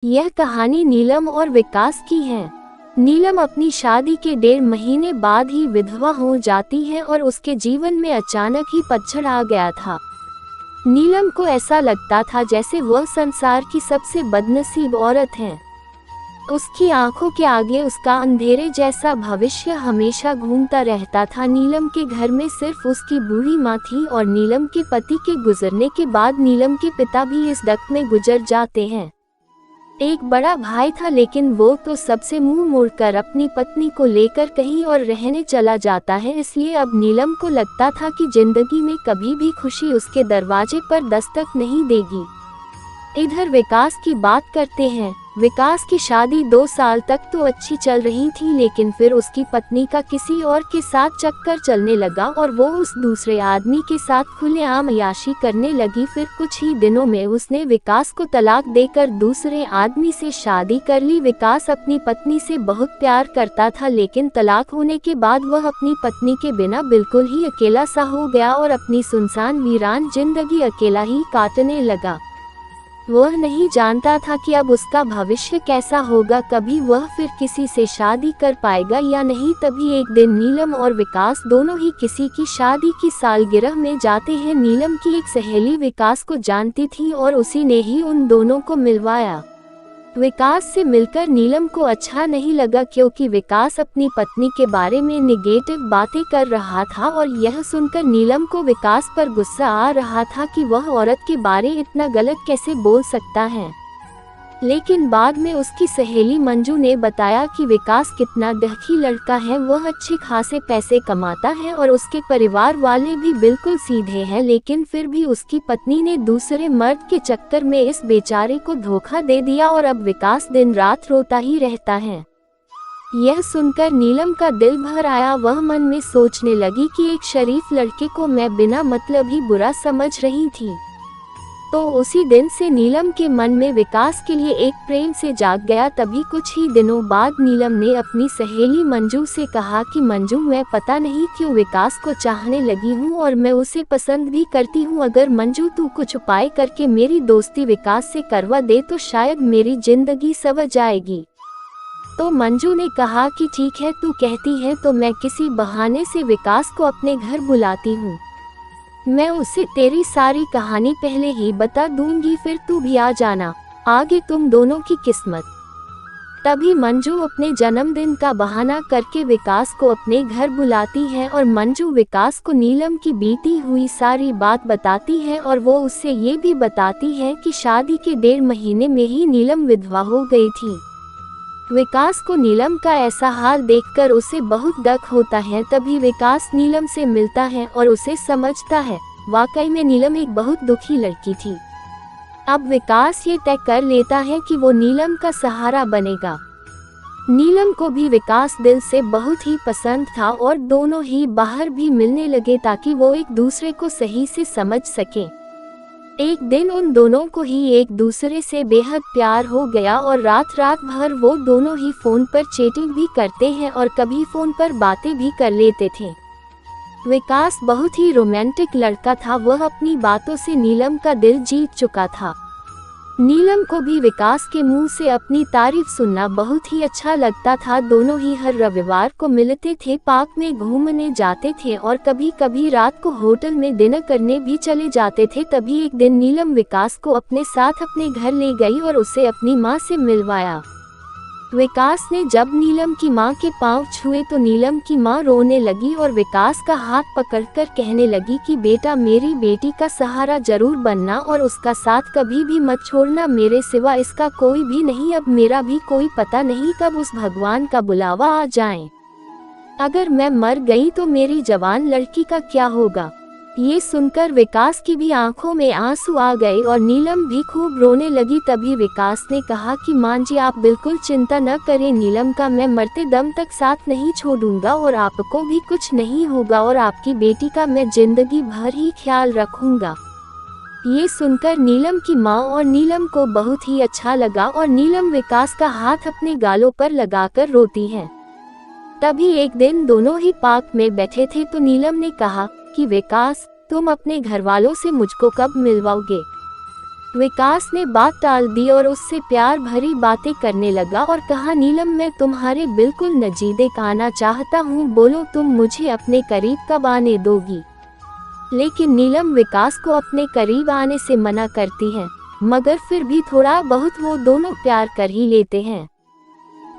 यह कहानी नीलम और विकास की है। नीलम अपनी शादी के 1.5 महीने बाद ही विधवा हो जाती है और उसके जीवन में अचानक ही पतझड़ आ गया था। नीलम को ऐसा लगता था जैसे वह संसार की सबसे बदनसीब औरत है। उसकी आंखों के आगे उसका अंधेरे जैसा भविष्य हमेशा घूमता रहता था। नीलम के घर में सिर्फ उसकी बूढ़ी माँ थी और नीलम के पति के गुजरने के बाद नीलम के पिता भी इस दक्त में गुजर जाते हैं। एक बड़ा भाई था, लेकिन वो तो सबसे मुंह मोड़कर अपनी पत्नी को लेकर कहीं और रहने चला जाता है। इसलिए अब नीलम को लगता था कि जिंदगी में कभी भी खुशी उसके दरवाजे पर दस्तक नहीं देगी। इधर विकास की बात करते हैं। विकास की शादी 2 साल तक तो अच्छी चल रही थी, लेकिन फिर उसकी पत्नी का किसी और के साथ चक्कर चलने लगा और वो उस दूसरे आदमी के साथ खुलेआम अय्याशी करने लगी। फिर कुछ ही दिनों में उसने विकास को तलाक देकर दूसरे आदमी से शादी कर ली। विकास अपनी पत्नी से बहुत प्यार करता था, लेकिन तलाक होने के बाद वह अपनी पत्नी के बिना बिल्कुल ही अकेला सा हो गया और अपनी सुनसान वीरान जिंदगी अकेला ही काटने लगा। वह नहीं जानता था कि अब उसका भविष्य कैसा होगा, कभी वह फिर किसी से शादी कर पाएगा या नहीं। तभी एक दिन नीलम और विकास दोनों ही किसी की शादी की सालगिरह में जाते हैं। नीलम की एक सहेली विकास को जानती थी और उसी ने ही उन दोनों को मिलवाया। विकास से मिलकर नीलम को अच्छा नहीं लगा, क्योंकि विकास अपनी पत्नी के बारे में नेगेटिव बातें कर रहा था और यह सुनकर नीलम को विकास पर गुस्सा आ रहा था कि वह औरत के बारे इतना गलत कैसे बोल सकता है। लेकिन बाद में उसकी सहेली मंजू ने बताया कि विकास कितना दहखी लड़का है। वह अच्छे खासे पैसे कमाता है और उसके परिवार वाले भी बिल्कुल सीधे हैं, लेकिन फिर भी उसकी पत्नी ने दूसरे मर्द के चक्कर में इस बेचारे को धोखा दे दिया और अब विकास दिन रात रोता ही रहता है। यह सुनकर नीलम का दिल भर आया। वह मन में सोचने लगी कि एक शरीफ लड़के को मैं बिना मतलब ही बुरा समझ रही थी। तो उसी दिन से नीलम के मन में विकास के लिए एक प्रेम से जाग गया। तभी कुछ ही दिनों बाद नीलम ने अपनी सहेली मंजू से कहा कि मंजू, मैं पता नहीं क्यों विकास को चाहने लगी हूँ और मैं उसे पसंद भी करती हूँ। अगर मंजू तू कुछ उपाय करके मेरी दोस्ती विकास से करवा दे तो शायद मेरी जिंदगी संवर जाएगी। तो मंजू ने कहा कि ठीक है, तू कहती है तो मैं किसी बहाने से विकास को अपने घर बुलाती हूँ। मैं उसे तेरी सारी कहानी पहले ही बता दूंगी, फिर तू भी आ जाना, आगे तुम दोनों की किस्मत। तभी मंजू अपने जन्मदिन का बहाना करके विकास को अपने घर बुलाती है और मंजू विकास को नीलम की बीती हुई सारी बात बताती है और वो उससे ये भी बताती है कि शादी के 1.5 महीने में ही नीलम विधवा हो गई थी। विकास को नीलम का ऐसा हाल देखकर उसे बहुत दुख होता है। तभी विकास नीलम से मिलता है और उसे समझता है वाकई में नीलम एक बहुत दुखी लड़की थी। अब विकास ये तय कर लेता है कि वो नीलम का सहारा बनेगा। नीलम को भी विकास दिल से बहुत ही पसंद था और दोनों ही बाहर भी मिलने लगे ताकि वो एक दूसरे को सही से समझ सकें। एक दिन उन दोनों को ही एक दूसरे से बेहद प्यार हो गया और रात रात भर वो दोनों ही फोन पर चैटिंग भी करते हैं और कभी फोन पर बातें भी कर लेते थे। विकास बहुत ही रोमांटिक लड़का था। वह अपनी बातों से नीलम का दिल जीत चुका था। नीलम को भी विकास के मुंह से अपनी तारीफ सुनना बहुत ही अच्छा लगता था। दोनों ही हर रविवार को मिलते थे, पार्क में घूमने जाते थे और कभी कभी रात को होटल में डिनर करने भी चले जाते थे। तभी एक दिन नीलम विकास को अपने साथ अपने घर ले गई और उसे अपनी माँ से मिलवाया। विकास ने जब नीलम की माँ के पांव छुए तो नीलम की माँ रोने लगी और विकास का हाथ पकड़कर कहने लगी कि बेटा, मेरी बेटी का सहारा जरूर बनना और उसका साथ कभी भी मत छोड़ना। मेरे सिवा इसका कोई भी नहीं। अब मेरा भी कोई पता नहीं कब उस भगवान का बुलावा आ जाए। अगर मैं मर गई तो मेरी जवान लड़की का क्या होगा। ये सुनकर विकास की भी आंखों में आंसू आ गए और नीलम भी खूब रोने लगी। तभी विकास ने कहा कि माँ जी, आप बिल्कुल चिंता न करें, नीलम का मैं मरते दम तक साथ नहीं छोड़ूंगा और आपको भी कुछ नहीं होगा और आपकी बेटी का मैं जिंदगी भर ही ख्याल रखूंगा। ये सुनकर नीलम की माँ और नीलम को बहुत ही अच्छा लगा और नीलम विकास का हाथ अपने गालों पर लगाकर रोती है। तभी एक दिन दोनों ही पार्क में बैठे थे तो नीलम ने कहा कि विकास, तुम अपने घर वालों से मुझको कब मिलवाओगे। विकास ने बात टाल दी और उससे प्यार भरी बातें करने लगा और कहा, नीलम मैं तुम्हारे बिल्कुल नज़दीक आना चाहता हूँ, बोलो तुम मुझे अपने करीब कब आने दोगी। लेकिन नीलम विकास को अपने करीब आने से मना करती है, मगर फिर भी थोड़ा बहुत वो दोनों प्यार कर ही लेते हैं।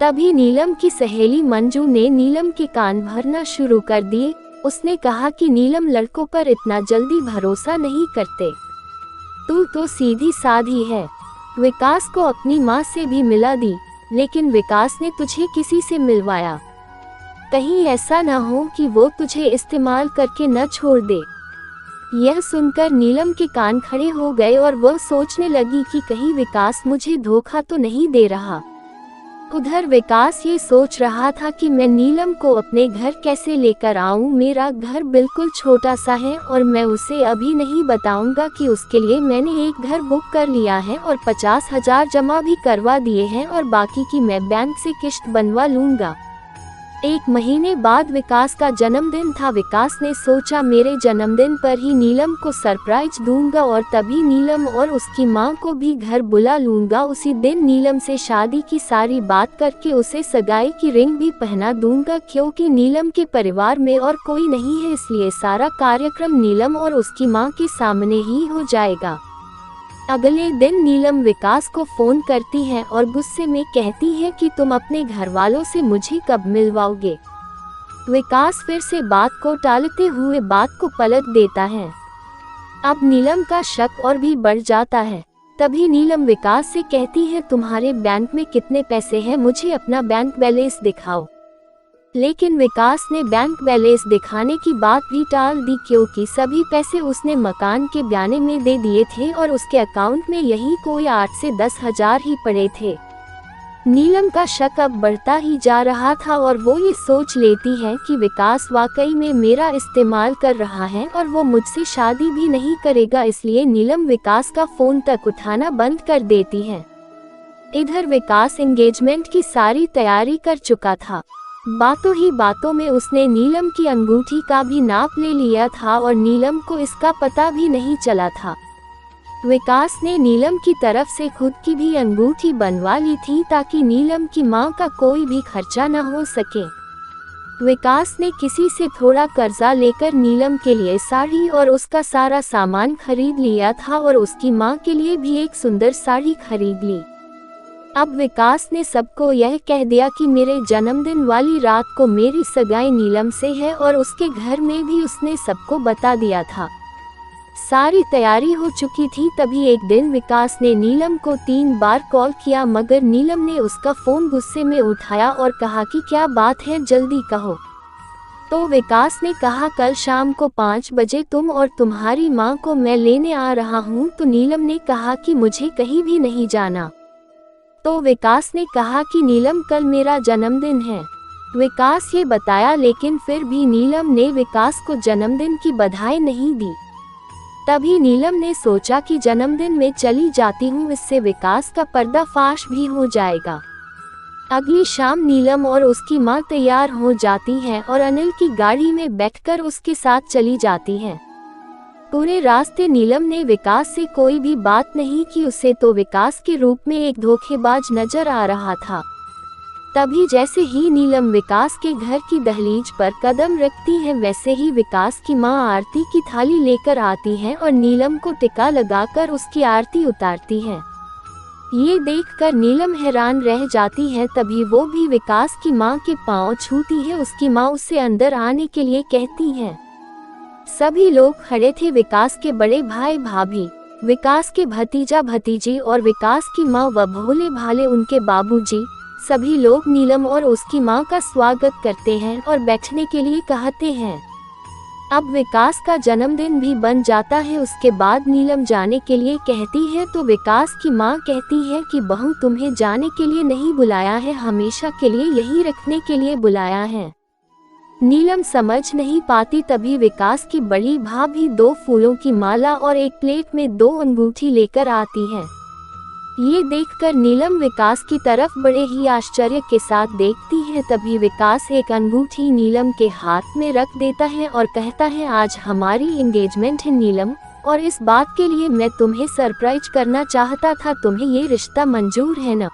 तभी नीलम की सहेली मंजू ने नीलम के कान भरना शुरू कर दिए। उसने कहा कि नीलम लड़कों पर इतना जल्दी भरोसा नहीं करते, तू तो सीधी साधी है। विकास को अपनी माँ से भी मिला दी, लेकिन विकास ने तुझे किसी से मिलवाया, कहीं ऐसा न हो कि वो तुझे इस्तेमाल करके न छोड़ दे। यह सुनकर नीलम के कान खड़े हो गए और वह सोचने लगी कि कहीं विकास मुझे धोखा तो नहीं दे रहा। उधर विकास ये सोच रहा था कि मैं नीलम को अपने घर कैसे लेकर आऊं। मेरा घर बिल्कुल छोटा सा है और मैं उसे अभी नहीं बताऊंगा कि उसके लिए मैंने एक घर बुक कर लिया है और 50,000 जमा भी करवा दिए हैं और बाकी की मैं बैंक से किश्त बनवा लूंगा। एक महीने बाद विकास का जन्मदिन था। विकास ने सोचा मेरे जन्मदिन पर ही नीलम को सरप्राइज दूंगा और तभी नीलम और उसकी माँ को भी घर बुला लूंगा। उसी दिन नीलम से शादी की सारी बात करके उसे सगाई की रिंग भी पहना दूंगा, क्योंकि नीलम के परिवार में और कोई नहीं है, इसलिए सारा कार्यक्रम नीलम और उसकी माँ के सामने ही हो जाएगा। अगले दिन नीलम विकास को फोन करती है और गुस्से में कहती है कि तुम अपने घर वालों से मुझे कब मिलवाओगे। विकास फिर से बात को टालते हुए बात को पलट देता है। अब नीलम का शक और भी बढ़ जाता है। तभी नीलम विकास से कहती है, तुम्हारे बैंक में कितने पैसे हैं, मुझे अपना बैंक बैलेंस दिखाओ। लेकिन विकास ने बैंक बैलेंस दिखाने की बात भी टाल दी, क्योंकि सभी पैसे उसने मकान के ब्याने में दे दिए थे और उसके अकाउंट में यही कोई 8 से 10 हजार ही पड़े थे। नीलम का शक अब बढ़ता ही जा रहा था और वो ये सोच लेती है कि विकास वाकई में मेरा इस्तेमाल कर रहा है और वो मुझसे शादी भी नहीं करेगा, इसलिए नीलम विकास का फोन तक उठाना बंद कर देती है। इधर विकास एंगेजमेंट की सारी तैयारी कर चुका था। बातों ही बातों में उसने नीलम की अंगूठी का भी नाप ले लिया था और नीलम को इसका पता भी नहीं चला था। विकास ने नीलम की तरफ से खुद की भी अंगूठी बनवा ली थी ताकि नीलम की मां का कोई भी खर्चा न हो सके। विकास ने किसी से थोड़ा कर्जा लेकर नीलम के लिए साड़ी और उसका सारा सामान खरीद लिया था और उसकी मां के लिए भी एक सुंदर साड़ी खरीद ली। अब विकास ने सबको यह कह दिया कि मेरे जन्मदिन वाली रात को मेरी सगाई नीलम से है और उसके घर में भी उसने सबको बता दिया था। सारी तैयारी हो चुकी थी। तभी एक दिन विकास ने नीलम को 3 बार कॉल किया, मगर नीलम ने उसका फोन गुस्से में उठाया और कहा कि क्या बात है, जल्दी कहो। तो विकास ने कहा, कल शाम को 5 बजे तुम और तुम्हारी माँ को मैं लेने आ रहा हूँ। तो नीलम ने कहा कि मुझे कहीं भी नहीं जाना। तो विकास ने कहा कि नीलम कल मेरा जन्मदिन है। विकास ये बताया, लेकिन फिर भी नीलम ने विकास को जन्मदिन की बधाई नहीं दी। तभी नीलम ने सोचा कि जन्मदिन में चली जाती हूँ, इससे विकास का पर्दाफाश भी हो जाएगा। अगली शाम नीलम और उसकी माँ तैयार हो जाती हैं और अनिल की गाड़ी में बैठकर उसके साथ चली जाती हैं। पूरे रास्ते नीलम ने विकास से कोई भी बात नहीं की। उसे तो विकास के रूप में एक धोखेबाज नजर आ रहा था। तभी जैसे ही नीलम विकास के घर की दहलीज पर कदम रखती है, वैसे ही विकास की मां आरती की थाली लेकर आती है और नीलम को टिका लगाकर उसकी आरती उतारती है। ये देखकर नीलम हैरान रह जाती है। तभी वो भी विकास की मां के पांव छूती है। उसकी मां उसे अंदर आने के लिए कहती है। सभी लोग खड़े थे, विकास के बड़े भाई भाभी, विकास के भतीजा भतीजी और विकास की माँ व भोले भाले उनके बाबूजी। सभी लोग नीलम और उसकी माँ का स्वागत करते हैं और बैठने के लिए कहते हैं। अब विकास का जन्मदिन भी बन जाता है। उसके बाद नीलम जाने के लिए कहती है तो विकास की माँ कहती है कि बहू, तुम्हें जाने के लिए नहीं बुलाया है, हमेशा के लिए यही रखने के लिए बुलाया है। नीलम समझ नहीं पाती। तभी विकास की बड़ी भाभी 2 फूलों की माला और एक प्लेट में 2 अंगूठी लेकर आती है। ये देखकर नीलम विकास की तरफ बड़े ही आश्चर्य के साथ देखती है। तभी विकास एक अंगूठी नीलम के हाथ में रख देता है और कहता है, आज हमारी एंगेजमेंट है नीलम, और इस बात के लिए मैं तुम्हें सरप्राइज करना चाहता था। तुम्हें ये रिश्ता मंजूर है ना?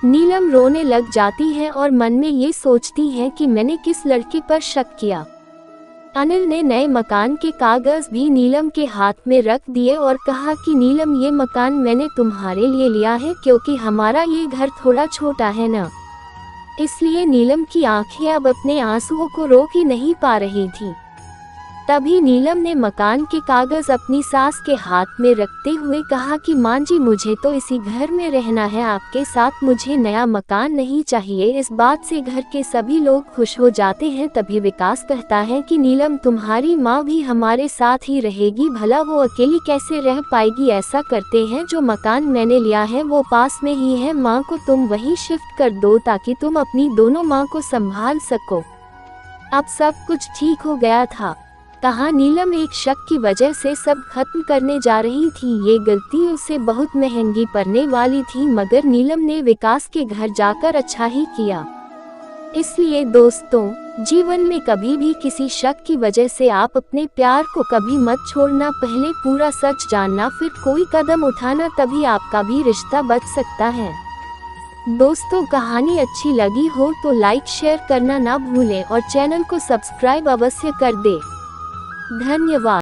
नीलम रोने लग जाती है और मन में ये सोचती है कि मैंने किस लड़के पर शक किया। अनिल ने नए मकान के कागज भी नीलम के हाथ में रख दिए और कहा कि नीलम, ये मकान मैंने तुम्हारे लिए लिया है क्योंकि हमारा ये घर थोड़ा छोटा है ना। इसलिए नीलम की आंखें अब अपने आंसुओं को रोक ही नहीं पा रही थी। तभी नीलम ने मकान के कागज अपनी सास के हाथ में रखते हुए कहा कि मां जी, मुझे तो इसी घर में रहना है आपके साथ, मुझे नया मकान नहीं चाहिए। इस बात से घर के सभी लोग खुश हो जाते हैं। तभी विकास कहता है कि नीलम, तुम्हारी माँ भी हमारे साथ ही रहेगी, भला वो अकेली कैसे रह पाएगी। ऐसा करते हैं, जो मकान मैंने लिया है वो पास में ही है, माँ को तुम वहीं शिफ्ट कर दो ताकि तुम अपनी दोनों माँ को संभाल सको। अब सब कुछ ठीक हो गया था। कहा नीलम एक शक की वजह से सब खत्म करने जा रही थी। ये गलती उसे बहुत महंगी पड़ने वाली थी, मगर नीलम ने विकास के घर जाकर अच्छा ही किया। इसलिए दोस्तों, जीवन में कभी भी किसी शक की वजह से आप अपने प्यार को कभी मत छोड़ना। पहले पूरा सच जानना, फिर कोई कदम उठाना, तभी आपका भी रिश्ता बच सकता है। दोस्तों, कहानी अच्छी लगी हो तो लाइक शेयर करना ना भूलें और चैनल को सब्सक्राइब अवश्य कर दें। धन्यवाद।